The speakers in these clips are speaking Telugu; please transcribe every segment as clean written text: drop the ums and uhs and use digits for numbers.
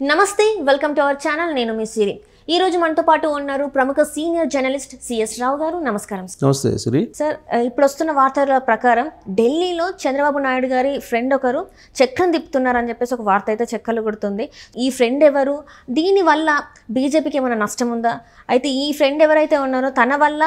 నమస్తే వెల్కమ్ టు అవర్ ఛానల్ నేను మీ సిరి ఈ రోజు మనతో పాటు ఉన్నారు ప్రముఖ సీనియర్ జర్నలిస్ట్ సిఎస్ రావు గారు నమస్కారం నమస్తే సిరి సార్ ఇప్పుడు వస్తున్న వార్తల ప్రకారం ఢిల్లీలో చంద్రబాబు నాయుడు గారి ఫ్రెండ్ ఒకరు చక్రం తిప్పుతున్నారని చెప్పేసి ఒక వార్త అయితే చెక్కలు కొడుతుంది ఈ ఫ్రెండ్ ఎవరు దీనివల్ల బీజేపీకి ఏమైనా నష్టం ఉందా అయితే ఈ ఫ్రెండ్ ఎవరైతే ఉన్నారో తన వల్ల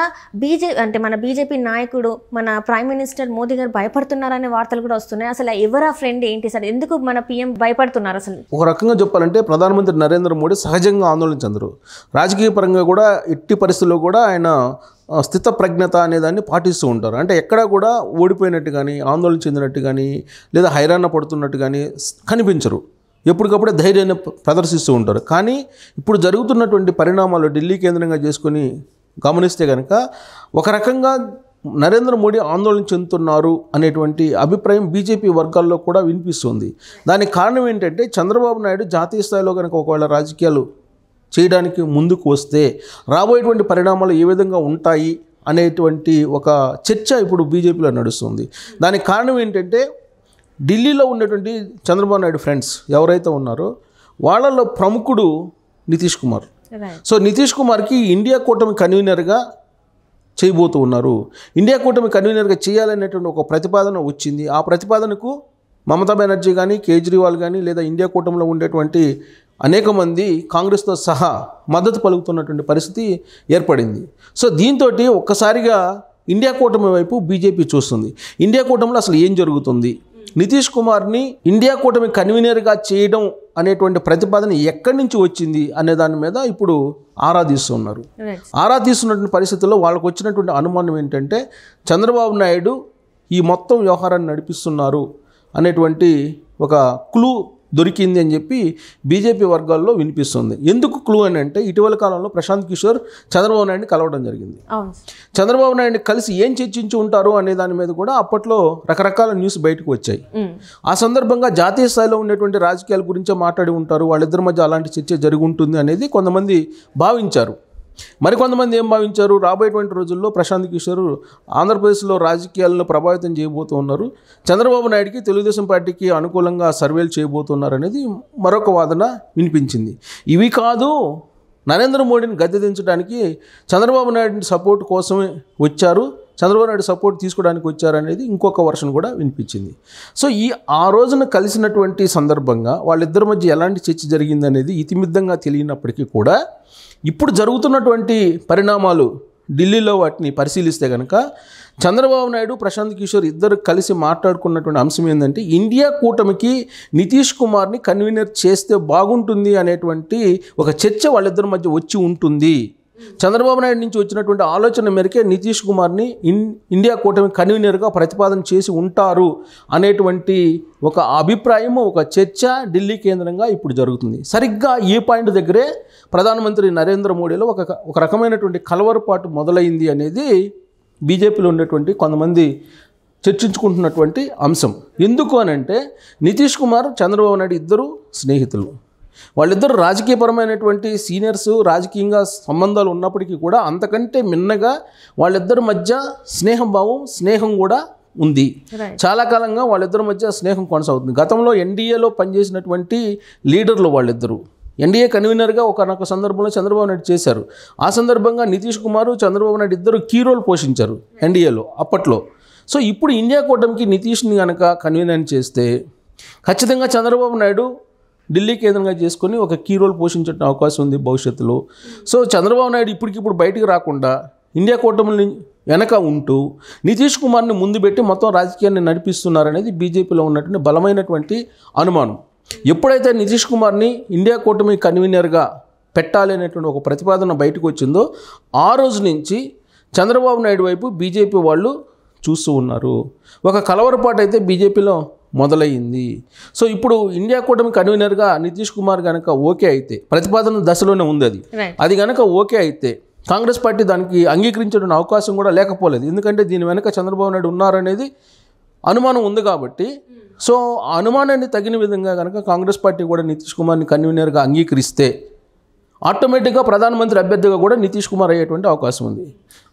మన బీజేపీ నాయకుడు మన ప్రైమ్ మినిస్టర్ మోదీ గారు భయపడుతున్నారనే వార్తలు కూడా వస్తున్నాయి అసలు ఎవరు ఆ ఫ్రెండ్ ఏంటి సార్ ఎందుకు మన పీఎం భయపడుతున్నారు అసలు ఒక రకంగా చెప్పాలంటే ప్రధానమంత్రి నరేంద్ర మోడీ సహజంగా ఆందోళన చెందరు రాజకీయ పరంగా కూడా ఎట్టి పరిస్థితుల్లో కూడా ఆయన స్థిత ప్రజ్ఞత అనేదాన్ని పాటిస్తూ ఉంటారు అంటే ఎక్కడా కూడా ఓడిపోయినట్టు కానీ ఆందోళన చెందినట్టు కానీ లేదా హైరాణ పడుతున్నట్టు కానీ కనిపించరు ఎప్పటికప్పుడే ధైర్యాన్ని ప్రదర్శిస్తూ ఉంటారు కానీ ఇప్పుడు జరుగుతున్నటువంటి పరిణామాలు ఢిల్లీ కేంద్రంగా చేసుకొని గమనిస్తే కనుక ఒక రకంగా నరేంద్ర మోడీ ఆందోళన చెందుతున్నారు అనేటువంటి అభిప్రాయం బీజేపీ వర్గాల్లో కూడా వినిపిస్తుంది దానికి కారణం ఏంటంటే చంద్రబాబు నాయుడు జాతీయ స్థాయిలో కనుక ఒకవేళ రాజకీయాలు చేయడానికి ముందుకు వస్తే రాబోయేటువంటి పరిణామాలు ఏ విధంగా ఉంటాయి అనేటువంటి ఒక చర్చ ఇప్పుడు బీజేపీలో నడుస్తుంది దానికి కారణం ఏంటంటే ఢిల్లీలో ఉన్నటువంటి చంద్రబాబు నాయుడు ఫ్రెండ్స్ ఎవరైతే ఉన్నారో వాళ్ళలో ప్రముఖుడు నితీష్ కుమార్ సో నితీష్ కుమార్కి ఇండియా కూటమి కన్వీనర్గా చేయబోతూ ఉన్నారు ఇండియా కూటమి కన్వీనర్గా చేయాలనేటువంటి ఒక ప్రతిపాదన వచ్చింది ఆ ప్రతిపాదనకు మమతా బెనర్జీ కానీ కేజ్రీవాల్ కానీ లేదా ఇండియా కూటమిలో ఉండేటువంటి అనేక మంది కాంగ్రెస్తో సహా మద్దతు పలుకుతున్నటువంటి పరిస్థితి ఏర్పడింది సో దీంతో ఒక్కసారిగా ఇండియా కూటమి వైపు బీజేపీ చూస్తుంది ఇండియా కూటమిలో అసలు ఏం జరుగుతుంది నితీష్ కుమార్ని ఇండియా కూటమి కన్వీనర్గా చేయడం అనేటువంటి ప్రతిపాదన ఎక్కడి నుంచి వచ్చింది అనే దాని మీద ఇప్పుడు ఆరాధిస్తున్నారు ఆరాధిస్తున్నటువంటి పరిస్థితుల్లో వాళ్ళకు వచ్చినటువంటి అనుమానం ఏంటంటే చంద్రబాబు నాయుడు ఈ మొత్తం వ్యవహారాన్ని నడిపిస్తున్నారు అనేటువంటి ఒక క్లూ దొరికింది అని చెప్పి బీజేపీ వర్గాల్లో వినిపిస్తుంది ఎందుకు క్లూ అని అంటే ఇటీవల కాలంలో ప్రశాంత్ కిషోర్ చంద్రబాబు నాయుడిని కలవడం జరిగింది చంద్రబాబు నాయుడిని కలిసి ఏం చర్చించి ఉంటారు అనే దాని మీద కూడా అప్పట్లో రకరకాల న్యూస్ బయటకు వచ్చాయి ఆ సందర్భంగా జాతీయ స్థాయిలో ఉండేటువంటి రాజకీయాల గురించే మాట్లాడి ఉంటారు వాళ్ళిద్దరి మధ్య అలాంటి చర్చ జరిగి ఉంటుంది అనేది కొంతమంది భావించారు మరికొంతమంది ఏం భావించారు రాబోయేటువంటి రోజుల్లో ప్రశాంత్ కిషోర్ ఆంధ్రప్రదేశ్లో రాజకీయాలను ప్రభావితం చేయబోతూ ఉన్నారు చంద్రబాబు నాయుడికి తెలుగుదేశం పార్టీకి అనుకూలంగా సర్వేలు చేయబోతున్నారు అనేది మరొక వాదన వినిపించింది ఇవి కాదు నరేంద్ర మోడీని గద్దె దించడానికి చంద్రబాబు నాయుడిని సపోర్ట్ కోసమే వచ్చారు చంద్రబాబు నాయుడు సపోర్ట్ తీసుకోవడానికి వచ్చారనేది ఇంకొక వర్షన్ కూడా వినిపించింది సో ఆ రోజున కలిసినటువంటి సందర్భంగా వాళ్ళిద్దరి మధ్య ఎలాంటి చర్చ జరిగిందనేది ఇతిమిద్దంగా తెలియనప్పటికీ కూడా ఇప్పుడు జరుగుతున్నటువంటి పరిణామాలు ఢిల్లీలో వాటిని పరిశీలిస్తే కనుక చంద్రబాబు నాయుడు ప్రశాంత్ కిషోర్ ఇద్దరు కలిసి మాట్లాడుకున్నటువంటి అంశం ఏంటంటే ఇండియా కూటమికి నితీష్ కుమార్ని కన్వీనర్ చేస్తే బాగుంటుంది అనేటువంటి ఒక చర్చ వాళ్ళిద్దరి మధ్య వచ్చి ఉంటుంది చంద్రబాబు నాయుడు నుంచి వచ్చినటువంటి ఆలోచన మేరకే నితీష్ కుమార్ని ఇండియా కూటమి కన్వీనర్గా ప్రతిపాదన చేసి ఉంటారు అనేటువంటి ఒక అభిప్రాయము ఒక చర్చ ఢిల్లీ కేంద్రంగా ఇప్పుడు జరుగుతుంది సరిగ్గా ఈ పాయింట్ దగ్గరే ప్రధానమంత్రి నరేంద్ర మోడీలో ఒక రకమైనటువంటి కలవరపాటు మొదలైంది అనేది బీజేపీలో ఉండేటువంటి కొంతమంది చర్చించుకుంటున్నటువంటి అంశం ఎందుకు అనంటే నితీష్ కుమార్ చంద్రబాబు నాయుడు ఇద్దరు స్నేహితులు వాళ్ళిద్దరు రాజకీయపరమైనటువంటి సీనియర్స్ రాజకీయంగా సంబంధాలు ఉన్నప్పటికీ కూడా అంతకంటే మిన్నగా వాళ్ళిద్దరి మధ్య స్నేహం కూడా ఉంది చాలా కాలంగా వాళ్ళిద్దరి మధ్య స్నేహం కొనసాగుతుంది గతంలో ఎన్డీఏలో పనిచేసినటువంటి లీడర్లు వాళ్ళిద్దరు ఎన్డీఏ కన్వీనర్గా ఒకనొక సందర్భంలో చంద్రబాబు నాయుడు చేశారు ఆ సందర్భంగా నితీష్ కుమార్ చంద్రబాబు నాయుడు ఇద్దరు కీ రోల్ పోషించారు ఎన్డీఏలో అప్పట్లో సో ఇప్పుడు ఇండియా కూటమికి నితీష్ని కనుక కన్వీనర్ చేస్తే ఖచ్చితంగా చంద్రబాబు నాయుడు ఢిల్లీ కేంద్రంగా చేసుకొని ఒక కీ రోల్ పోషించే అవకాశం ఉంది భవిష్యత్తులో సో చంద్రబాబు నాయుడు ఇప్పటికిప్పుడు బయటికి రాకుండా ఇండియా కూటమిని వెనక ఉంటూ నితీష్ కుమార్ని ముందు పెట్టి మొత్తం రాజకీయాన్ని నడిపిస్తున్నారనేది బీజేపీలో ఉన్నటువంటి బలమైనటువంటి అనుమానం ఎప్పుడైతే నితీష్ కుమార్ని ఇండియా కూటమి కన్వీనర్గా పెట్టాలి అనేటువంటి ఒక ప్రతిపాదన బయటకు వచ్చిందో ఆ రోజు నుంచి చంద్రబాబు నాయుడు వైపు బీజేపీ వాళ్ళు చూస్తూ ఉన్నారు ఒక కలవరపాటు అయితే బీజేపీలో మొదలయ్యింది సో ఇప్పుడు ఇండియా కూటమి కన్వీనర్గా నితీష్ కుమార్ కనుక ఓకే అయితే ప్రతిపాదన దశలోనే ఉంది అది కనుక ఓకే అయితే కాంగ్రెస్ పార్టీ దానికి అంగీకరించడం అవకాశం కూడా లేకపోలేదు ఎందుకంటే దీని వెనక చంద్రబాబు నాయుడు ఉన్నారనేది అనుమానం ఉంది కాబట్టి సో ఆ అనుమానాన్ని తగిన విధంగా కనుక కాంగ్రెస్ పార్టీ కూడా నితీష్ కుమార్ని కన్వీనర్గా అంగీకరిస్తే ఆటోమేటిక్గా ప్రధానమంత్రి అభ్యర్థిగా కూడా నితీష్ కుమార్ అయ్యేటువంటి అవకాశం ఉంది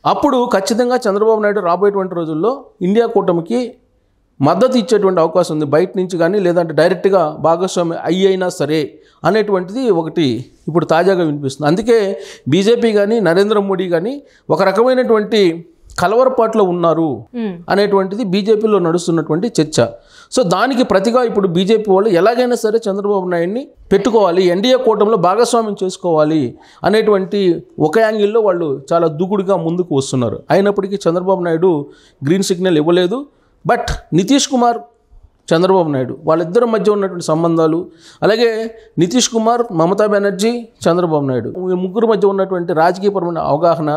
అప్పుడు ఖచ్చితంగా చంద్రబాబు నాయుడు రాబోయేటువంటి రోజుల్లో ఇండియా కూటమికి మద్దతు ఇచ్చేటువంటి అవకాశం ఉంది, బయట నుంచి కానీ లేదంటే డైరెక్ట్గా భాగస్వామి అయినా సరే అనేటువంటిది ఒకటి ఇప్పుడు తాజాగా వినిపిస్తుంది. అందుకే బీజేపీ కానీ నరేంద్ర మోడీ కానీ ఒక రకమైనటువంటి కలవరపాట్లో ఉన్నారు అనేటువంటిది బీజేపీలో నడుస్తున్నటువంటి చర్చ. సో దానికి ప్రతిగా ఇప్పుడు బీజేపీ వాళ్ళు ఎలాగైనా సరే చంద్రబాబు నాయుడిని పెట్టుకోవాలి, ఎన్డీఏ కూటమిలో భాగస్వామ్యం చేసుకోవాలి అనేటువంటి ఒక యాంగిల్లో వాళ్ళు చాలా దూకుడుగా ముందుకు వస్తున్నారు. అయినప్పటికీ చంద్రబాబు నాయుడు గ్రీన్ సిగ్నల్ ఇవ్వలేదు. బట్ నితీష్ కుమార్, చంద్రబాబు నాయుడు వాళ్ళిద్దరి మధ్య ఉన్నటువంటి సంబంధాలు, అలాగే నితీష్ కుమార్, మమతా బెనర్జీ, చంద్రబాబు నాయుడు ఈ ముగ్గురు మధ్య ఉన్నటువంటి రాజకీయపరమైన అవగాహన,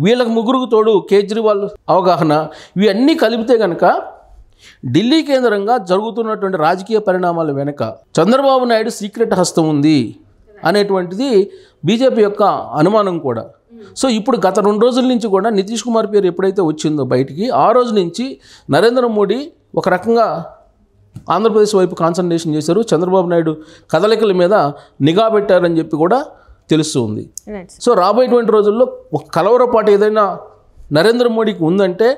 వీళ్ళకి ముగ్గురుకు తోడు కేజ్రీవాల్ అవగాహన, ఇవన్నీ కలిపితే కనుక ఢిల్లీ కేంద్రంగా జరుగుతున్నటువంటి రాజకీయ పరిణామాల వెనుక చంద్రబాబు నాయుడు సీక్రెట్ హస్తం ఉంది అనేటువంటిది బీజేపీ యొక్క అనుమానం కూడా. సో ఇప్పుడు గత 2 రోజుల నుంచి కూడా నితీష్ కుమార్ పేరు ఎప్పుడైతే వచ్చిందో బయటికి, ఆ రోజు నుంచి నరేంద్ర మోడీ ఒక రకంగా ఆంధ్రప్రదేశ్ వైపు కాన్సన్ట్రేషన్ చేశారు, చంద్రబాబు నాయుడు కదలికల మీద నిఘా పెట్టారని చెప్పి కూడా తెలుస్తుంది. సో రాబోయేటువంటి రోజుల్లో ఒక కలవరపాటు ఏదైనా నరేంద్ర మోడీకి ఉందంటే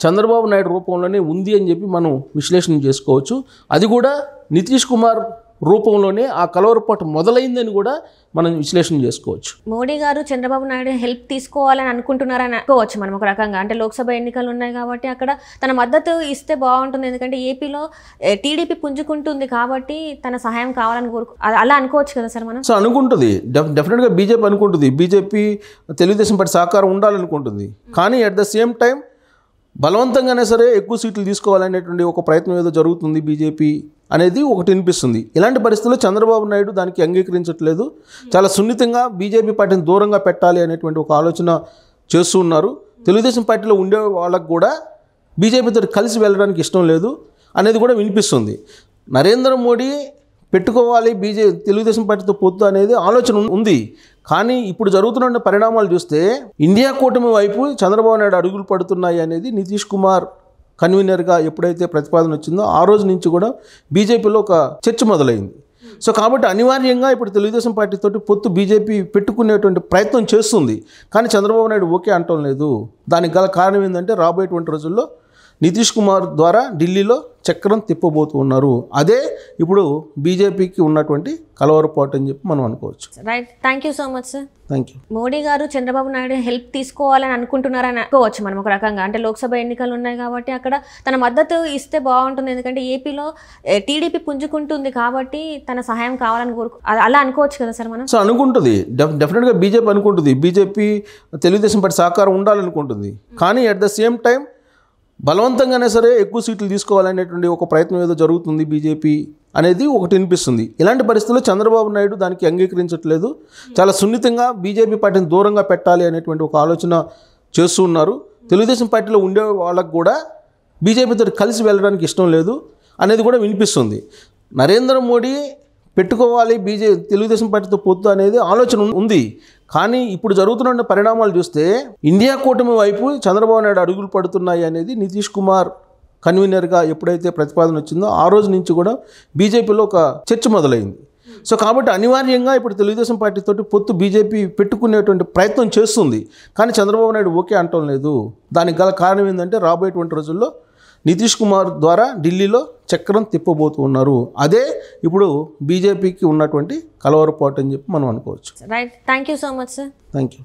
చంద్రబాబు నాయుడు రూపంలోనే ఉంది అని చెప్పి మనం విశ్లేషణ చేసుకోవచ్చు. అది కూడా నితీష్ కుమార్ రూపంలోనే ఆ కలవరపాటు మొదలైందని కూడా మనం విశ్లేషణ చేసుకోవచ్చు. మోడీ గారు చంద్రబాబు నాయుడు హెల్ప్ తీసుకోవాలని అనుకుంటున్నారని అనుకోవచ్చు మనం ఒక రకంగా. అంటే లోక్సభ ఎన్నికలు ఉన్నాయి కాబట్టి అక్కడ తన మద్దతు ఇస్తే బాగుంటుంది, ఎందుకంటే ఏపీలో టీడీపీ పుంజుకుంటుంది కాబట్టి తన సహాయం కావాలని అలా అనుకోవచ్చు కదా సార్ మనం. సో అనుకుంటుంది, డెఫినెట్గా బీజేపీ అనుకుంటుంది, బీజేపీ తెలుగుదేశం పార్టీ సహకారం ఉండాలనుకుంటుంది. కానీ అట్ ద సేమ్ టైం బలవంతంగానే సరే ఎక్కువ సీట్లు తీసుకోవాలనేటువంటి ఒక ప్రయత్నం ఏదో జరుగుతుంది బీజేపీ అనేది ఒకటి వినిపిస్తుంది. ఇలాంటి పరిస్థితుల్లో చంద్రబాబు నాయుడు దానికి అంగీకరించట్లేదు, చాలా సున్నితంగా బీజేపీ పార్టీని దూరంగా పెట్టాలి అనేటువంటి ఒక ఆలోచన చేస్తూ ఉన్నారు. తెలుగుదేశం పార్టీలో ఉండే వాళ్ళకు కూడా బీజేపీతో కలిసి వెళ్ళడానికి ఇష్టం లేదు అనేది కూడా వినిపిస్తుంది. నరేంద్ర మోడీ పెట్టుకోవాలి తెలుగుదేశం పార్టీతో పొత్తు అనేది ఆలోచన ఉంది. కానీ ఇప్పుడు జరుగుతున్న పరిణామాలు చూస్తే ఇండియా కూటమి వైపు చంద్రబాబు నాయుడు అడుగులు పడుతున్నాయి అనేది నితీష్ కుమార్ కన్వీనర్గా ఎప్పుడైతే ప్రతిపాదన వచ్చిందో ఆ రోజు నుంచి కూడా బీజేపీలో ఒక చర్చ మొదలైంది. సో కాబట్టి అనివార్యంగా ఇప్పుడు తెలుగుదేశం పార్టీతోటి పొత్తు బీజేపీ పెట్టుకునేటువంటి ప్రయత్నం చేస్తుంది. కానీ చంద్రబాబు నాయుడు ఓకే అంటం లేదు. దానికి గల కారణం ఏంటంటే రాబోయేటువంటి రోజుల్లో నితీష్ కుమార్ ద్వారా ఢిల్లీలో చక్రం తిప్పబోతూ ఉన్నారు. అదే ఇప్పుడు బీజేపీకి ఉన్నటువంటి కలవరపాటు అని చెప్పి మనం అనుకోవచ్చు. Right, thank you so much sir. Thank you. Modi గారు చంద్రబాబు నాయుడు హెల్ప్ తీసుకోవాలని అనుకుంటున్నారని అనుకోవచ్చు మనం ఒక రకంగా. అంటే లోక్సభ ఎన్నికలు ఉన్నాయి కాబట్టి అక్కడ తన మద్దతు ఇస్తే బాగుంటుంది, ఎందుకంటే ఏపీలో టీడీపీ పుంజుకుంటుంది కాబట్టి తన సహాయం కావాలని అలా అనుకోవచ్చు కదా సార్ మనం. సో అనుకుంటుంది, డెఫినెట్గా బీజేపీ అనుకుంటుంది, బీజేపీ తెలుగుదేశం పార్టీ సహకారం ఉండాలనుకుంటుంది. కానీ అట్ ద సేమ్ టైం బలవంతంగానే సరే ఎక్కువ సీట్లు తీసుకోవాలనేటువంటి ఒక ప్రయత్నం ఏదో జరుగుతుంది బీజేపీ అనేది ఒకటి వినిపిస్తుంది. ఇలాంటి పరిస్థితుల్లో చంద్రబాబు నాయుడు దానికి అంగీకరించట్లేదు, చాలా సున్నితంగా బీజేపీ పార్టీని దూరంగా పెట్టాలి అనేటువంటి ఒక ఆలోచన చేస్తూ ఉన్నారు. తెలుగుదేశం పార్టీలో ఉండే వాళ్ళకు కూడా బీజేపీతో కలిసి వెళ్ళడానికి ఇష్టం లేదు అనేది కూడా వినిపిస్తుంది. నరేంద్ర మోడీ పెట్టుకోవాలి తెలుగుదేశం పార్టీతో పొత్తు అనేది ఆలోచన ఉంది. కానీ ఇప్పుడు జరుగుతున్న పరిణామాలు చూస్తే ఇండియా కూటమి వైపు చంద్రబాబు నాయుడు అడుగులు పడుతున్నాయి అనేది నితీష్ కుమార్ కన్వీనర్గా ఎప్పుడైతే ప్రతిపాదన వచ్చిందో ఆ రోజు నుంచి కూడా బీజేపీలో ఒక చర్చ మొదలైంది. సో కాబట్టి అనివార్యంగా ఇప్పుడు తెలుగుదేశం పార్టీతోటి పొత్తు బీజేపీ పెట్టుకునేటువంటి ప్రయత్నం చేస్తుంది. కానీ చంద్రబాబు నాయుడు ఓకే అంటం లేదు. దానికి గల కారణం ఏంటంటే రాబోయేటువంటి రోజుల్లో నితీష్ కుమార్ ద్వారా ఢిల్లీలో చక్రం తిప్పబోతూ ఉన్నారు. అదే ఇప్పుడు బీజేపీకి ఉన్నటువంటి కలవరపాటు అని చెప్పి మనం అనుకోవచ్చు. Right, thank you so much sir. Thank you.